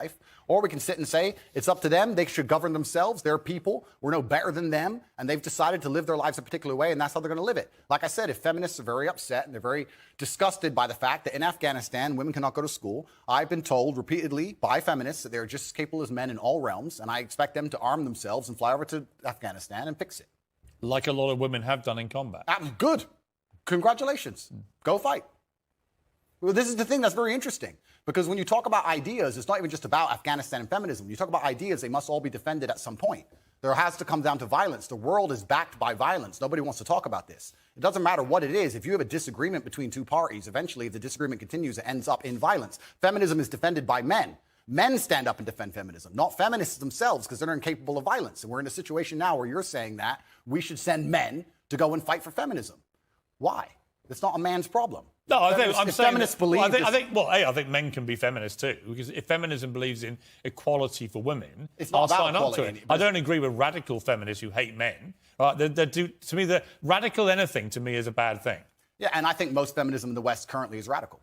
life. Or we can sit and say it's up to them. They should govern themselves. They're people. We're no better than them. And they've decided to live their lives a particular way, and that's how they're going to live it. Like I said, if feminists are very upset and they're very disgusted by the fact that in Afghanistan, women cannot go to school, I've been told repeatedly by feminists that they're just as capable as men in all realms, and I expect them to arm themselves and fly over to Afghanistan and fix it. Like a lot of women have done in combat. Good. Congratulations. Go fight. Well, this is the thing that's very interesting, because when you talk about ideas, it's not even just about Afghanistan and feminism. When you talk about ideas, they must all be defended at some point. There has to come down to violence. The world is backed by violence. Nobody wants to talk about this. It doesn't matter what it is. If you have a disagreement between two parties, eventually, if the disagreement continues, it ends up in violence. Feminism is defended by men. Men stand up and defend feminism, not feminists themselves, because they're incapable of violence. And we're in a situation now where you're saying that we should send men to go and fight for feminism. Why? It's not a man's problem. No, I think I'm saying feminists believe. I think men can be feminists too, because if feminism believes in equality for women, I'll sign up to it. I don't agree with radical feminists who hate men. Right? To me, the radical anything to me is a bad thing. Yeah, and I think most feminism in the West currently is radical.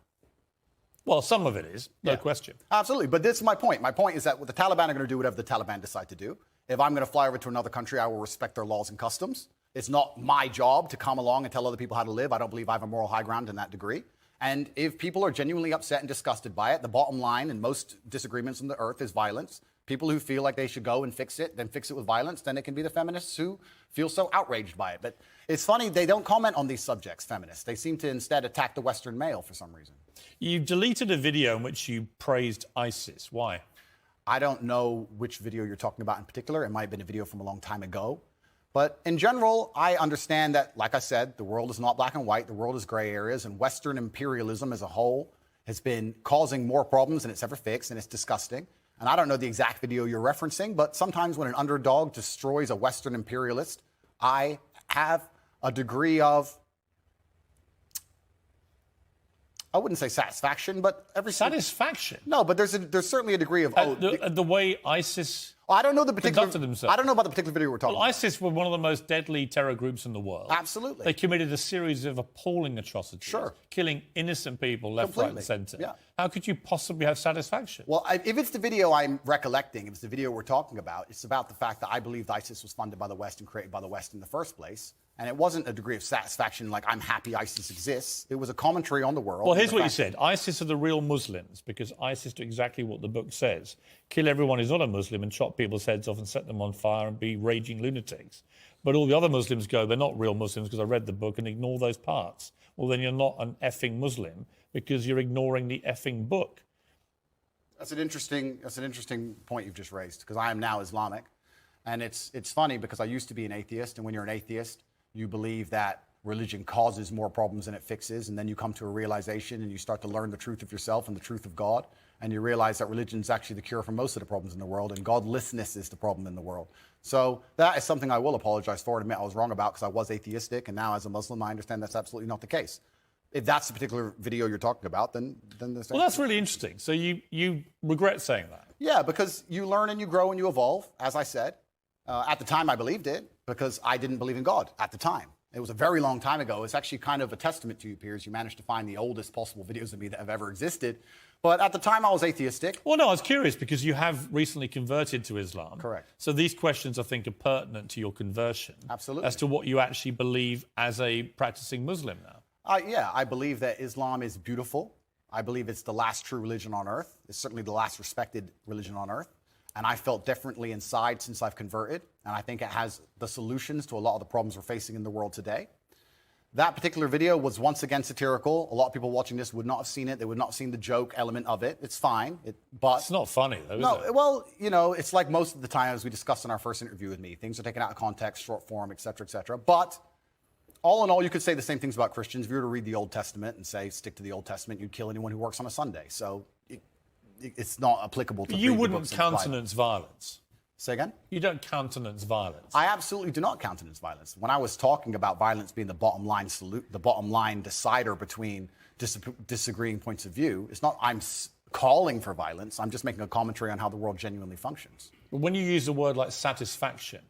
Well, some of it is, no question. Absolutely, but this is my point. My point is that the Taliban are going to do whatever the Taliban decide to do. If I'm going to fly over to another country, I will respect their laws and customs. It's not my job to come along and tell other people how to live. I don't believe I have a moral high ground in that degree. And if people are genuinely upset and disgusted by it, the bottom line in most disagreements on the earth is violence. People who feel like they should go and fix it, then fix it with violence, then it can be the feminists who feel so outraged by it. But it's funny, they don't comment on these subjects, feminists. They seem to instead attack the Western male for some reason. You deleted a video in which you praised ISIS. Why? I don't know which video you're talking about in particular. It might have been a video from a long time ago. But in general, I understand that, like I said, the world is not black and white. The world is gray areas, and Western imperialism as a whole has been causing more problems than it's ever fixed, and it's disgusting. And I don't know the exact video you're referencing, but sometimes when an underdog destroys a Western imperialist, I have a degree of, I wouldn't say satisfaction, but every satisfaction. No, but there's certainly a degree of the way ISIS. I don't know the particular. Themselves. I don't know about the particular video we're talking about. ISIS were one of the most deadly terror groups in the world. Absolutely. They committed a series of appalling atrocities, killing innocent people left, right, and centre. Yeah. How could you possibly have satisfaction? Well, if it's the video I'm recollecting, if it's the video we're talking about, it's about the fact that I believed ISIS was funded by the West and created by the West in the first place. And it wasn't a degree of satisfaction like I'm happy ISIS exists. It was a commentary on the world. Well, here's what you said. ISIS are the real Muslims because ISIS do exactly what the book says. Kill everyone who's not a Muslim and chop people's heads off and set them on fire and be raging lunatics. But all the other Muslims go, they're not real Muslims because I read the book, and ignore those parts. Well, then you're not an effing Muslim because you're ignoring the effing book. That's an interesting point you've just raised, because I am now Islamic. And it's funny because I used to be an atheist, and when you're an atheist, you believe that religion causes more problems than it fixes, and then you come to a realization and you start to learn the truth of yourself and the truth of God, and you realize that religion is actually the cure for most of the problems in the world, and godlessness is the problem in the world. So that is something I will apologize for and admit I was wrong about, because I was atheistic, and now as a Muslim I understand that's absolutely not the case. If that's the particular video you're talking about, then there's... Well, that's really interesting. So you regret saying that? Yeah, because you learn and you grow and you evolve, as I said. At the time, I believed it because I didn't believe in God at the time. It was a very long time ago. It's actually kind of a testament to you, Piers. You managed to find the oldest possible videos of me that have ever existed. But at the time, I was atheistic. Well, no, I was curious because you have recently converted to Islam. Correct. So these questions, I think, are pertinent to your conversion. Absolutely. As to what you actually believe as a practicing Muslim now. Yeah, I believe that Islam is beautiful. I believe it's the last true religion on earth. It's certainly the last respected religion on earth. And I felt differently inside since I've converted. And I think it has the solutions to a lot of the problems we're facing in the world today. That particular video was once again satirical. A lot of people watching this would not have seen it. They would not have seen the joke element of it. It's fine. But it's not funny, though, is it? Well, you know, it's like most of the time, as we discussed in our first interview with me. Things are taken out of context, short form, et cetera, et cetera. But all in all, you could say the same things about Christians. If you were to read the Old Testament and say, stick to the Old Testament, you'd kill anyone who works on a Sunday. So it's not applicable to you wouldn't countenance violence. Say again? You don't countenance violence. I absolutely do not countenance violence. When I was talking about violence being the bottom line decider between disagreeing points of view, it's not I'm calling for violence. I'm just making a commentary on how the world genuinely functions. But when you use a word like satisfaction,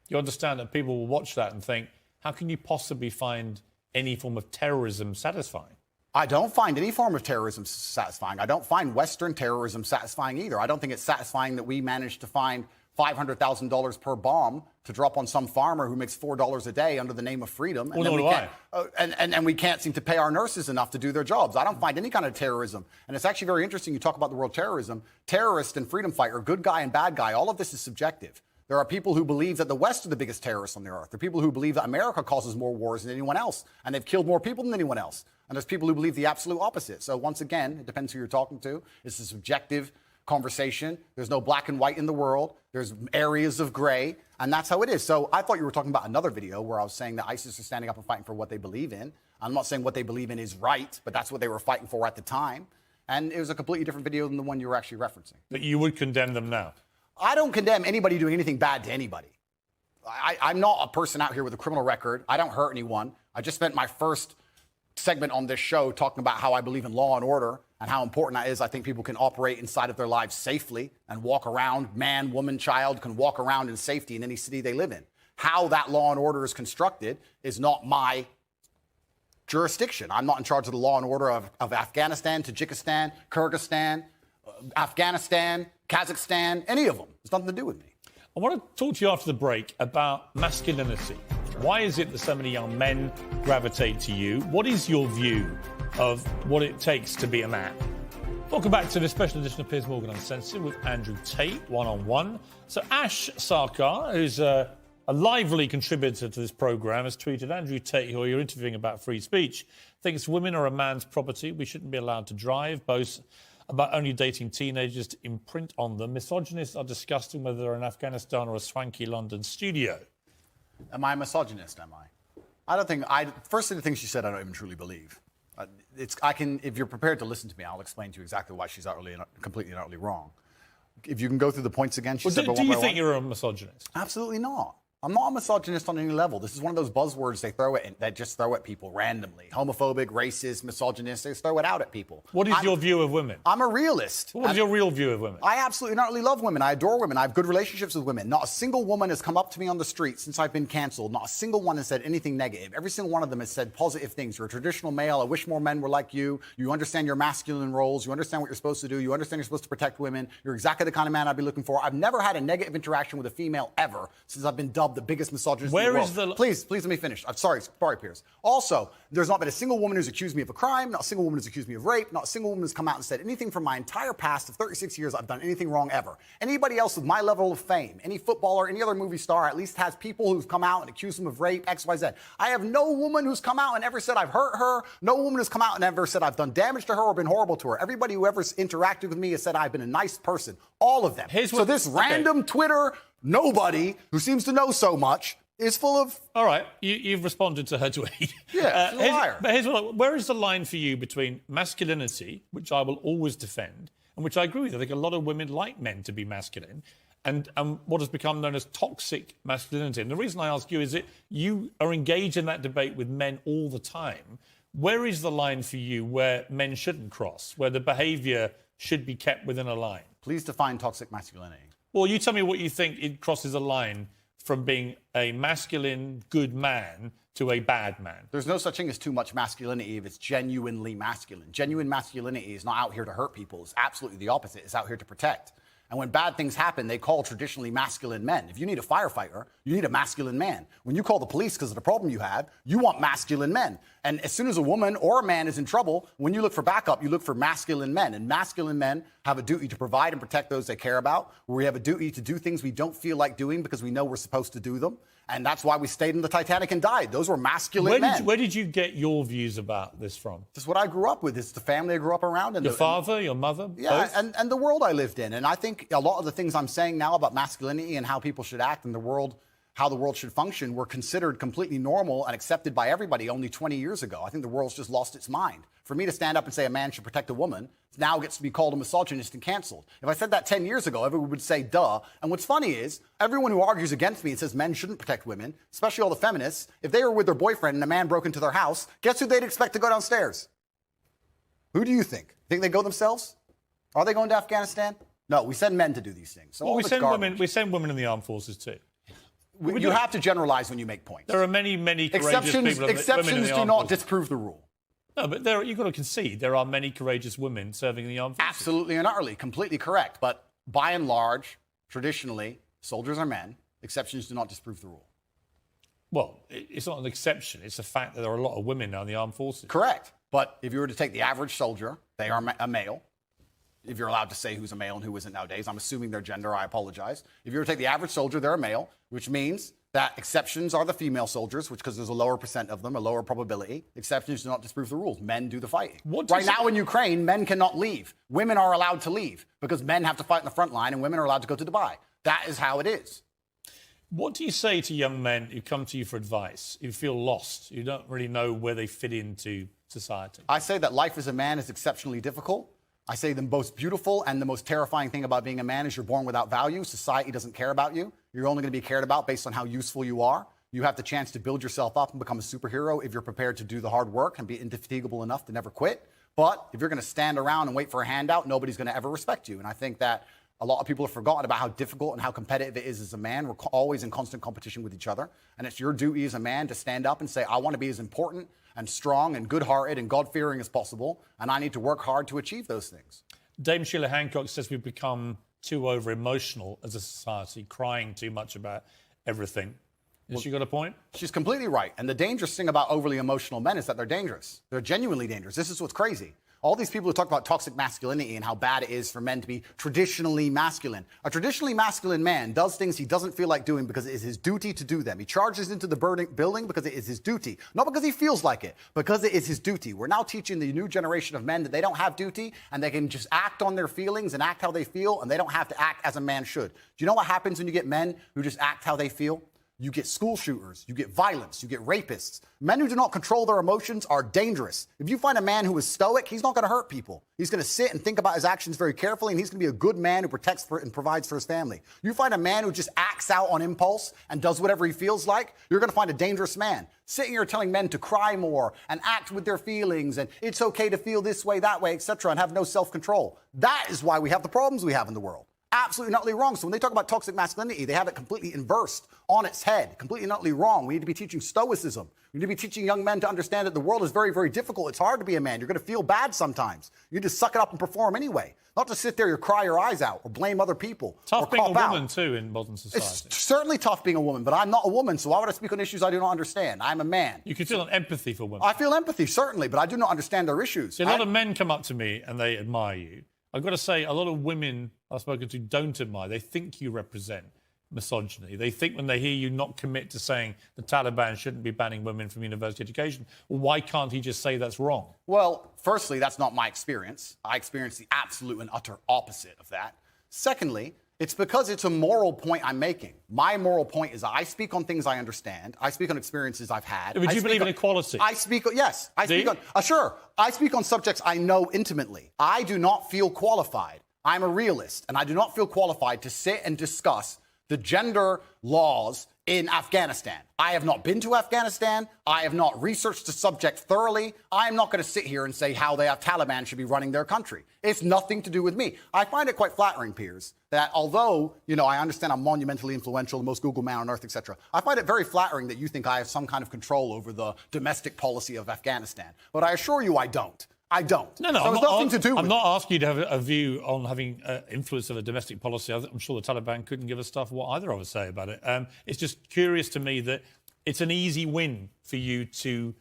you understand that people will watch that and think, how can you possibly find any form of terrorism satisfying? I don't find any form of terrorism satisfying. I don't find Western terrorism satisfying either. I don't think it's satisfying that we managed to find $500,000 per bomb to drop on some farmer who makes $4 a day under the name of freedom. And we can't seem to pay our nurses enough to do their jobs. I don't find any kind of terrorism. And it's actually very interesting you talk about the word terrorism. Terrorist and freedom fighter, good guy and bad guy, all of this is subjective. There are people who believe that the West are the biggest terrorists on the earth. There are people who believe that America causes more wars than anyone else, and they've killed more people than anyone else. And there's people who believe the absolute opposite. So once again, it depends who you're talking to. It's a subjective conversation. There's no black and white in the world. There's areas of gray, and that's how it is. So I thought you were talking about another video where I was saying that ISIS is standing up and fighting for what they believe in. I'm not saying what they believe in is right, but that's what they were fighting for at the time. And it was a completely different video than the one you were actually referencing. But you would condemn them now? I don't condemn anybody doing anything bad to anybody. I'm not a person out here with a criminal record. I don't hurt anyone. I just spent my first segment on this show talking about how I believe in law and order and how important that is. I think people can operate inside of their lives safely and walk around, man, woman, child, can walk around in safety in any city they live in. How that law and order is constructed is not my jurisdiction. I'm not in charge of the law and order of Afghanistan, Tajikistan, Kyrgyzstan, Afghanistan, Kazakhstan, any of them. It's nothing to do with me. I want to talk to you after the break about masculinity. Why is it that so many young men gravitate to you? What is your view of what it takes to be a man? Welcome back to this special edition of Piers Morgan Uncensored with Andrew Tate, one-on-one. So Ash Sarkar, who's a lively contributor to this programme, has tweeted, Andrew Tate, who you're interviewing about free speech, thinks women are a man's property. We shouldn't be allowed to drive, boasts about only dating teenagers to imprint on them. Misogynists are discussing whether they're in Afghanistan or a swanky London studio. Am I a misogynist, am I? First of the things she said, I don't even truly believe. If you're prepared to listen to me, I'll explain to you exactly why she's completely and utterly wrong. If you can go through the points again, she said. Do you think you're a misogynist? Absolutely not. I'm not a misogynist on any level. This is one of those buzzwords they just throw at people randomly. Homophobic, racist, misogynist, they just throw it out at people. What is your view of women? I'm a realist. What is your real view of women? I absolutely not really love women. I adore women. I have good relationships with women. Not a single woman has come up to me on the street since I've been canceled. Not a single one has said anything negative. Every single one of them has said positive things. You're a traditional male. I wish more men were like you. You understand your masculine roles. You understand what you're supposed to do. You understand you're supposed to protect women. You're exactly the kind of man I'd be looking for. I've never had a negative interaction with a female ever since I've been dubbed the biggest misogynist. Where is the... Please let me finish. I'm sorry, Piers. Also, there's not been a single woman who's accused me of a crime, not a single woman who's accused me of rape, not a single woman who's come out and said anything from my entire past of 36 years I've done anything wrong ever. Anybody else with my level of fame, any footballer, any other movie star, at least has people who've come out and accused them of rape, X, Y, Z. I have no woman who's come out and ever said I've hurt her. No woman who's come out and ever said I've done damage to her or been horrible to her. Everybody who ever interacted with me has said I've been a nice person. All of them. Random Twitter nobody who seems to know so much is full of... All right, you've responded to her tweet. Yeah, she's a liar. But where is the line for you between masculinity, which I will always defend, and which I agree with? I think a lot of women like men to be masculine, and what has become known as toxic masculinity. And the reason I ask you is that you are engaged in that debate with men all the time. Where is the line for you where men shouldn't cross, where the behaviour should be kept within a line? Please define toxic masculinity. Well, you tell me what you think it crosses a line from being a masculine, good man to a bad man. There's no such thing as too much masculinity if it's genuinely masculine. Genuine masculinity is not out here to hurt people. It's absolutely the opposite. It's out here to protect. And when bad things happen, they call traditionally masculine men. If you need a firefighter, you need a masculine man. When you call the police because of the problem you have, you want masculine men. And as soon as a woman or a man is in trouble, when you look for backup, you look for masculine men. And masculine men have a duty to provide and protect those they care about. We have a duty to do things we don't feel like doing because we know we're supposed to do them. And that's why we stayed in the Titanic and died. Those were masculine men. Where did you get your views about this from? This is what I grew up with. It's the family I grew up around. And your father, your mother? Yeah, both? and the world I lived in. And I think a lot of the things I'm saying now about masculinity and how people should act in the world, how the world should function, were considered completely normal and accepted by everybody only 20 years ago. I think the world's just lost its mind. For me to stand up and say a man should protect a woman now gets to be called a misogynist and canceled. If I said that 10 years ago, everyone would say, duh. And what's funny is, everyone who argues against me and says men shouldn't protect women, especially all the feminists, if they were with their boyfriend and a man broke into their house, guess who they'd expect to go downstairs? Who do you think? Think they go themselves? Are they going to Afghanistan? No, we send men to do these things. So well, we send women in the armed forces too. You have to generalize when you make points. There are many courageous people. Exceptions do not disprove the rule. No, but you've got to concede there are many courageous women serving in the armed forces. Absolutely and utterly, completely correct. But by and large, traditionally, soldiers are men. Exceptions do not disprove the rule. Well, it's not an exception. It's a fact that there are a lot of women now in the armed forces. Correct. But if you were to take the average soldier, they are a male. If you're allowed to say who's a male and who isn't nowadays, I'm assuming their gender, I apologize. If you were to take the average soldier, they're a male, which means that exceptions are the female soldiers, which because there's a lower percent of them, a lower probability. Exceptions do not disprove the rules. Men do the fighting. Right now in Ukraine, men cannot leave. Women are allowed to leave because men have to fight in the front line and women are allowed to go to Dubai. That is how it is. What do you say to young men who come to you for advice, who feel lost, who don't really know where they fit into society? I say that life as a man is exceptionally difficult. I say the most beautiful and the most terrifying thing about being a man is you're born without value. Society doesn't care about you. You're only going to be cared about based on how useful you are. You have the chance to build yourself up and become a superhero if you're prepared to do the hard work and be indefatigable enough to never quit. But if you're going to stand around and wait for a handout, nobody's going to ever respect you. And I think that a lot of people have forgotten about how difficult and how competitive it is as a man. We're always in constant competition with each other. And it's your duty as a man to stand up and say, I want to be as important and strong and good-hearted and God-fearing as possible, and I need to work hard to achieve those things. Dame Sheila Hancock says we've become too over-emotional as a society, crying too much about everything. Has she got a point? She's completely right. And the dangerous thing about overly emotional men is that they're dangerous. They're genuinely dangerous. This is what's crazy. All these people who talk about toxic masculinity and how bad it is for men to be traditionally masculine. A traditionally masculine man does things he doesn't feel like doing because it is his duty to do them. He charges into the building because it is his duty. Not because he feels like it, because it is his duty. We're now teaching the new generation of men that they don't have duty and they can just act on their feelings and act how they feel, and they don't have to act as a man should. Do you know what happens when you get men who just act how they feel? You get school shooters, you get violence, you get rapists. Men who do not control their emotions are dangerous. If you find a man who is stoic, he's not going to hurt people. He's going to sit and think about his actions very carefully, and he's going to be a good man who protects and provides for his family. You find a man who just acts out on impulse and does whatever he feels like, you're going to find a dangerous man. Sitting here telling men to cry more and act with their feelings and it's okay to feel this way, that way, etc., and have no self-control. That is why we have the problems we have in the world. Absolutely and utterly wrong. So when they talk about toxic masculinity, they have it completely inversed on its head, completely and utterly wrong. We need to be teaching stoicism. We need to be teaching young men to understand that the world is very, very difficult. It's hard to be a man. You're going to feel bad sometimes. You need to suck it up and perform anyway. Not to sit there and cry your eyes out or blame other people. Tough or being a woman out. too in modern society. It's certainly tough being a woman, but I'm not a woman, so why would I speak on issues I do not understand? I'm a man. You can feel an empathy for women. I feel empathy, certainly, but I do not understand their issues. See, a lot of men come up to me and they admire you. I've got to say, a lot of women I've spoken to don't admire. They think you represent misogyny. They think when they hear you not commit to saying the Taliban shouldn't be banning women from university education, well, why can't he just say that's wrong? Well, firstly, that's not my experience. I experience the absolute and utter opposite of that. Secondly, it's because it's a moral point I'm making. My moral point is I speak on things I understand. I speak on experiences I've had. Would you believe in equality? I speak, yes. I speak on, sure. I speak on subjects I know intimately. I do not feel qualified. I'm a realist, and I do not feel qualified to sit and discuss the gender laws in Afghanistan. I have not been to Afghanistan. I have not researched the subject thoroughly. I am not going to sit here and say how the Taliban should be running their country. It's nothing to do with me. I find it quite flattering, Piers, that although, I understand I'm monumentally influential, the most Google man on earth, etc., I find it very flattering that you think I have some kind of control over the domestic policy of Afghanistan. But I assure you I don't. I don't. No, so it's nothing to do with I'm not asking you to have a view on having influence of a domestic policy. I'm sure the Taliban couldn't give a stuff what either of us say about it. It's just curious to me that it's an easy win for you to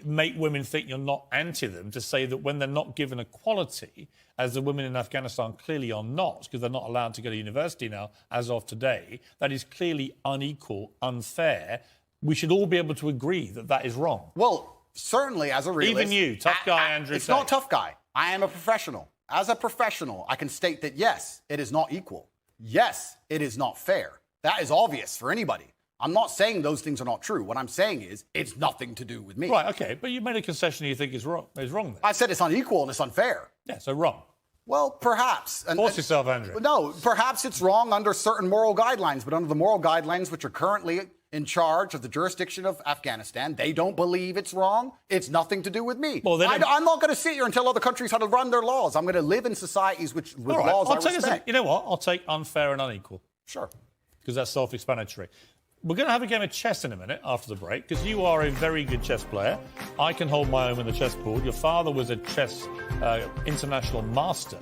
make women think you're not anti them, to say that when they're not given equality, as the women in Afghanistan clearly are not, because they're not allowed to go to university now as of today, that is clearly unequal, unfair. We should all be able to agree that that is wrong. Well, certainly, as a realist... Even you, tough guy, Andrew. It's not tough guy. I am a professional. As a professional, I can state that, yes, it is not equal. Yes, it is not fair. That is obvious for anybody. I'm not saying those things are not true. What I'm saying is it's nothing to do with me. Right, OK, but you made a concession you think is wrong then. I said it's unequal and it's unfair. Yeah, so wrong. Well, perhaps. Force yourself, Andrew. No, perhaps it's wrong under certain moral guidelines, but under the moral guidelines which are currently in charge of the jurisdiction of Afghanistan, they don't believe it's wrong. It's nothing to do with me. Well, I'm not going to sit here and tell other countries how to run their laws. I'm going to live in societies with laws I respect. You know what? I'll take unfair and unequal. Sure. Because that's self-explanatory. We're going to have a game of chess in a minute after the break, because you are a very good chess player. I can hold my own with the chessboard. Your father was a chess international master,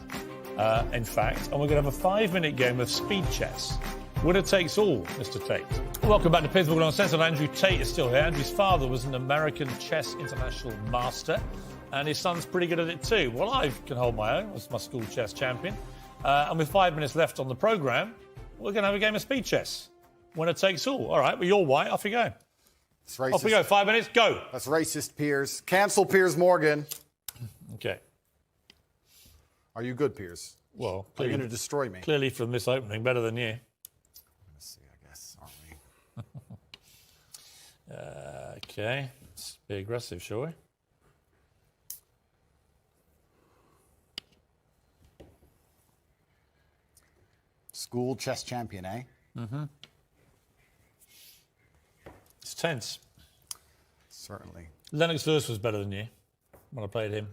in fact. And we're going to have a 5-minute game of speed chess. Winner takes all, Mr. Tate. Welcome back to Pittsburgh Uncensored. Andrew Tate is still here. Andrew's father was an American chess international master, and his son's pretty good at it too. Well, I can hold my own as my school chess champion. And with 5 minutes left on the programme, we're going to have a game of speed chess. Winner takes all. All right, well, you're white. Off you go. It's racist. Off we go. 5 minutes, go. That's racist, Piers. Cancel Piers Morgan. Okay. Are you good, Piers? Well, are you going to destroy me? Clearly from this opening, better than you. Let's see, I guess, aren't we? Okay. Let's be aggressive, shall we? School chess champion, eh? Mm-hmm. It's tense. Certainly. Lennox Lewis was better than you when I played him.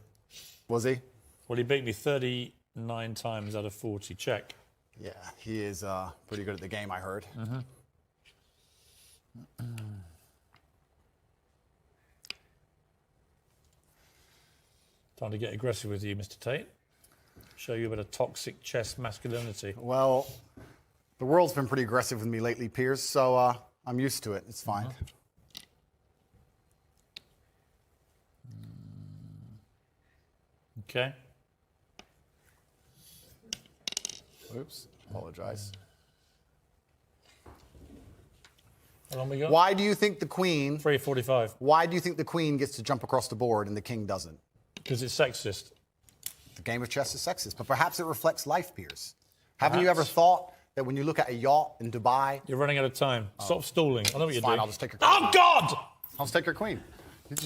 Was he? Well, he beat me 39 times out of 40. Check. Yeah, he is pretty good at the game, I heard. Mm-hmm. Time to get aggressive with you, Mr. Tate. Show you a bit of toxic chess masculinity. Well, the world's been pretty aggressive with me lately, Piers, so I'm used to it. It's fine. Okay. Oops, apologize. How long we got? Why do you think the Queen... 3:45. Why do you think the Queen gets to jump across the board and the King doesn't? Because it's sexist. The game of chess is sexist, but perhaps it reflects life, Piers. Haven't you ever thought that when you look at a yacht in Dubai... You're running out of time. Stop stalling. I know what you're doing. I'll just take your queen. Oh, God! I'll just take your queen.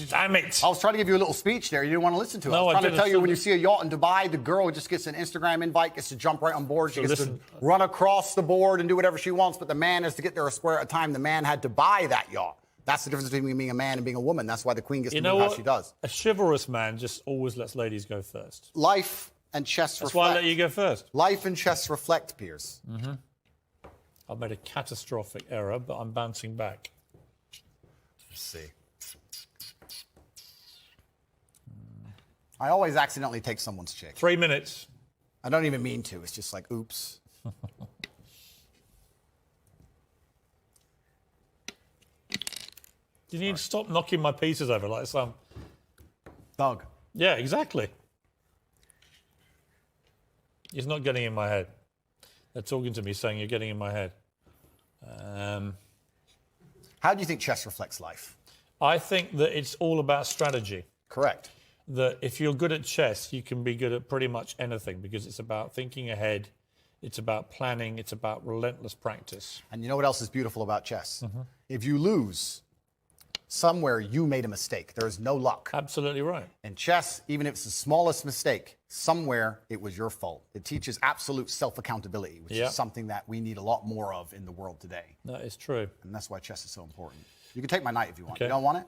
Damn it. I was trying to give you a little speech there. You didn't want to listen to it. No, I was I trying to tell didn't. you when you see a yacht in Dubai, the girl just gets an Instagram invite, gets to jump right on board. She gets to run across the board and do whatever she wants, but the man has to get there a square at a time. The man had to buy that yacht. That's the difference between being a man and being a woman. That's why the Queen gets to do how she does. A chivalrous man just always lets ladies go first. Life and chess That's reflect. why I let you go first. Life and chess reflect, Piers. Mm-hmm. I've made a catastrophic error, but I'm bouncing back. Let's see. I always accidentally take someone's chick. 3 minutes. I don't even mean to. It's just like, oops. You need to stop knocking my pieces over like some... Thug. Yeah, exactly. It's not getting in my head. They're talking to me saying you're getting in my head. How do you think chess reflects life? I think that it's all about strategy. Correct. That if you're good at chess, you can be good at pretty much anything because it's about thinking ahead, it's about planning, it's about relentless practice. And you know what else is beautiful about chess? If you lose, somewhere you made a mistake. There is no luck. Absolutely right. In chess, even if it's the smallest mistake, somewhere it was your fault. It teaches absolute self-accountability, which is something that we need a lot more of in the world today. That is true. And that's why chess is so important. You can take my knight if you want. Okay. You don't want it?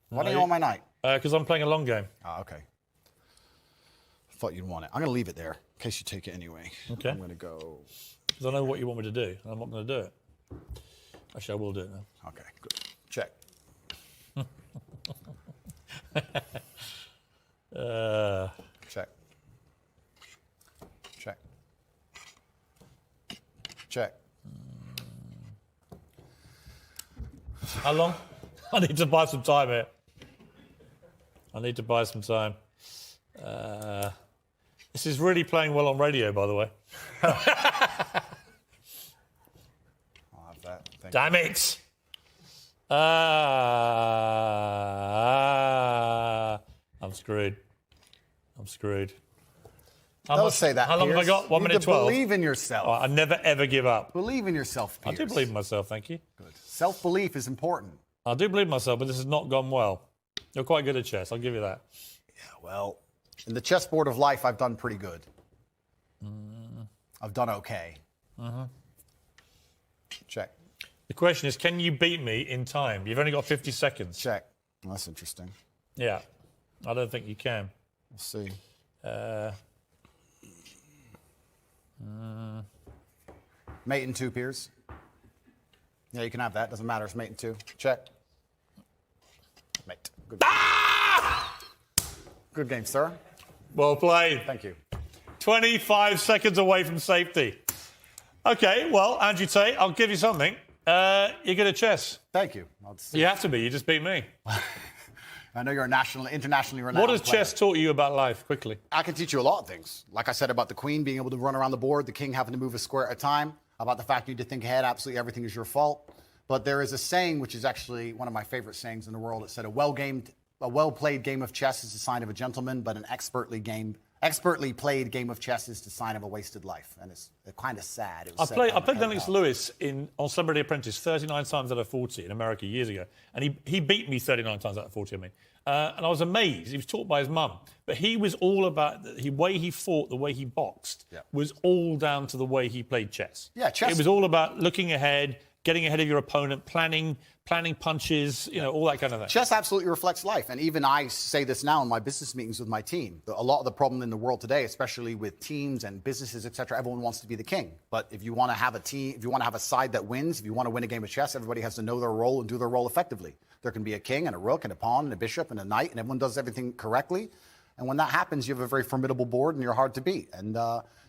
Why don't you want my knight? Because I'm playing a long game. Oh, okay. I thought you'd want it. I'm going to leave it there in case you take it anyway. Okay. I'm going to go... Because I know what you want me to do, and I'm not going to do it. Actually, I will do it now. Okay, good. Check. Check. Check. Check. How long? I need to buy some time here. I need to buy some time. This is really playing well on radio, by the way. I'll have that. Thank Damn it! I'm screwed. I'm screwed. Don't say that, How long have I Piers. got? 1 You need minute to 12. Believe in yourself. I never, ever give up. Believe in yourself, I Piers. do believe in myself, thank you. Good. Self-belief is important. I do believe in myself, but this has not gone well. You're quite good at chess, I'll give you that. Yeah, well, in the chessboard of life, I've done pretty good. I've done okay. Check. The question is, can you beat me in time? You've only got 50 seconds. Check. Well, that's interesting. Yeah, I don't think you can. We'll see. Uh, Mate in 2, Piers. Yeah, you can have that. Doesn't matter. It's mate in 2. Check. Mate. Good. Good game, sir. Well played. Thank you. 25 seconds away from safety. Okay, well, Andrew Tate, I'll give you something. You're good at chess. Thank you. You have to be. You just beat me. I know you're a internationally renowned What has player. chess taught you about life, quickly? I can teach you a lot of things. Like I said about the queen being able to run around the board, the king having to move a square at a time, about the fact you need to think ahead, absolutely everything is your fault. But there is a saying, which is actually one of my favorite sayings in the world. It said, a well-played game of chess is a sign of a gentleman, but an expertly played game of chess is the sign of a wasted life. And it's kind of sad. I played Lennox Lewis on Celebrity Apprentice 39 times out of 40 in America years ago. And he beat me 39 times out of 40, I mean. And I was amazed. He was taught by his mum. But he was all about the way he fought, the way he boxed, was all down to the way he played chess. Yeah, chess. It was all about looking ahead, getting ahead of your opponent, planning punches, all that kind of thing. Chess absolutely reflects life. And even I say this now in my business meetings with my team. A lot of the problem in the world today, especially with teams and businesses, et cetera, everyone wants to be the king. But if you want to have a team, if you want to have a side that wins, if you want to win a game of chess, everybody has to know their role and do their role effectively. There can be a king and a rook and a pawn and a bishop and a knight, and everyone does everything correctly. And when that happens, you have a very formidable board and you're hard to beat. And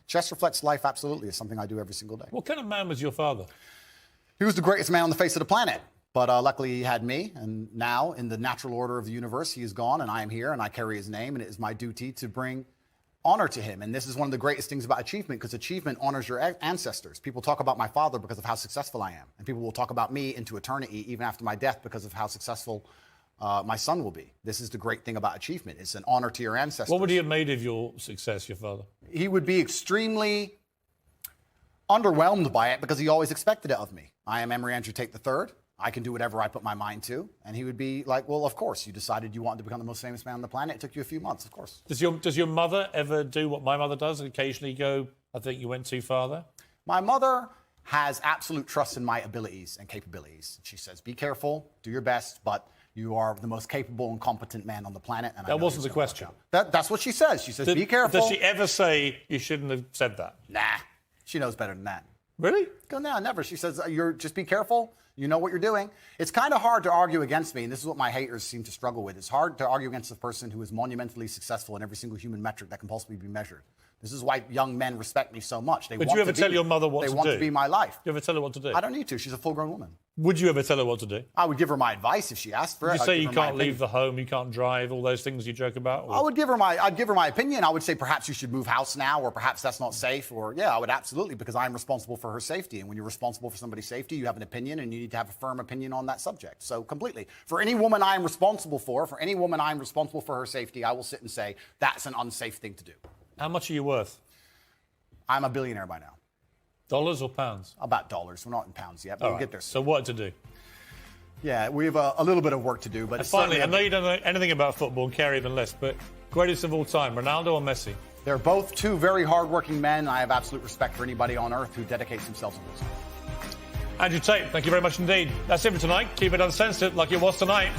chess reflects life absolutely. It's something I do every single day. What kind of man was your father? He was the greatest man on the face of the planet. But luckily he had me, and now in the natural order of the universe, he is gone, and I am here, and I carry his name, and it is my duty to bring honor to him. And this is one of the greatest things about achievement, because achievement honors your ancestors. People talk about my father because of how successful I am, and people will talk about me into eternity, even after my death, because of how successful my son will be. This is the great thing about achievement. It's an honor to your ancestors. What would he have made of your success, your father? He would be extremely underwhelmed by it, because he always expected it of me. I am Emory Andrew Tate III. I can do whatever I put my mind to. And he would be like, well, of course, you decided you wanted to become the most famous man on the planet. It took you a few months, of course. Does your mother ever do what my mother does and occasionally go, I think you went too far there? My mother has absolute trust in my abilities and capabilities. She says, be careful, do your best, but you are the most capable and competent man on the planet. And that wasn't the question. That's what she says. She says, be careful. Does she ever say you shouldn't have said that? Nah, she knows better than that. Really? No, never. She says, just be careful. You know what you're doing. It's kind of hard to argue against me, and this is what my haters seem to struggle with. It's hard to argue against a person who is monumentally successful in every single human metric that can possibly be measured. This is why young men respect me so much. Would you ever tell your mother what to do? They want to be my life. You ever tell her what to do? I don't need to. She's a full-grown woman. Would you ever tell her what to do? I would give her my advice if she asked for it. You say you can't leave the home, you can't drive, all those things you joke about? Or? I'd give her my opinion. I would say perhaps you should move house now, or perhaps that's not safe, or yeah, I would absolutely, because I'm responsible for her safety. And when you're responsible for somebody's safety, you have an opinion, and you need to have a firm opinion on that subject. So completely. For any woman I'm responsible for her safety, I will sit and say, that's an unsafe thing to do. How much are you worth? I'm a billionaire by now. Dollars or pounds? About dollars. We're not in pounds yet, but we'll get there soon. So what to do? Yeah, we have a little bit of work to do. But finally, I know you don't know anything about football, care even less, but greatest of all time, Ronaldo or Messi? They're both two very hard-working men, and I have absolute respect for anybody on earth who dedicates themselves to this. Andrew Tate, thank you very much indeed. That's it for tonight. Keep it uncensored like it was tonight.